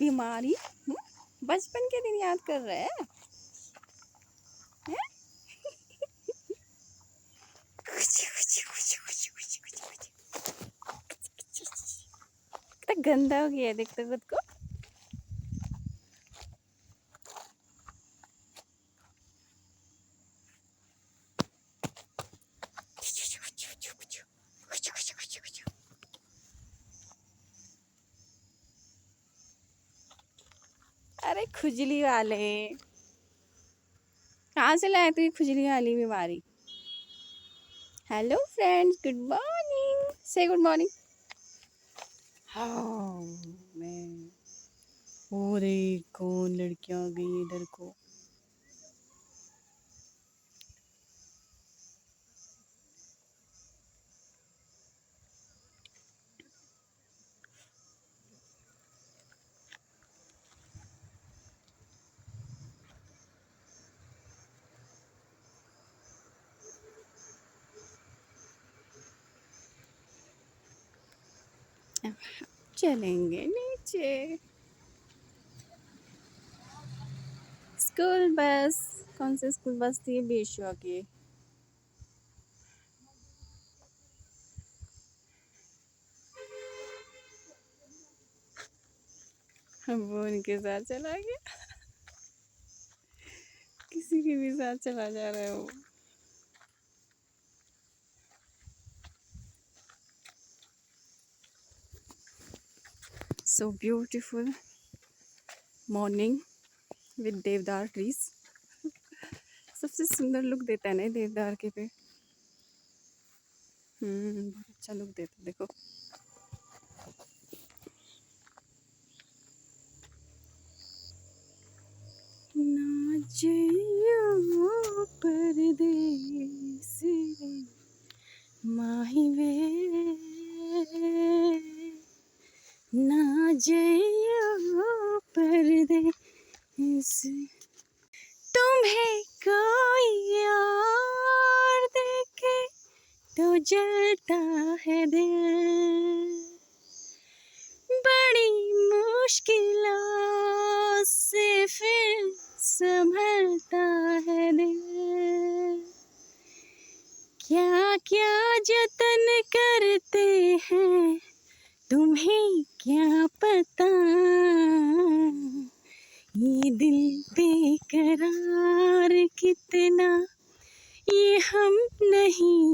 बीमारी। बचपन के दिन याद कर रहे हैं? कितना गंदा हो गया है, देखते खुद को। अरे खुजली वाले कहाँ से लाए तू ये खुजली वाली बीमारी? हेलो फ्रेंड्स, गुड मॉर्निंग, से गुड मॉर्निंग। हाँ मैं, अरे कौन लड़कियां आ गई इधर को। चलेंगे नीचे। स्कूल बस, कौन सी स्कूल बस थी? बेशुआ की। वो उनके साथ चला गया। किसी के भी साथ चला जा रहा है वो। So beautiful morning with देवदार ट्रीज। सबसे सुंदर लुक देता है ना देवदार के पे। बहुत अच्छा लुक देता है, देखो। ना जइयो परदेस रे माही वे, ना जइयो परदेस। तुम्हें कोई और देखे तो जलता है दिल, बड़ी मुश्किलों से फिर संभलता है दिल। क्या क्या जतन करते हैं तुम्हें क्या पता, ये दिल बेकरार कितना ये हम नहीं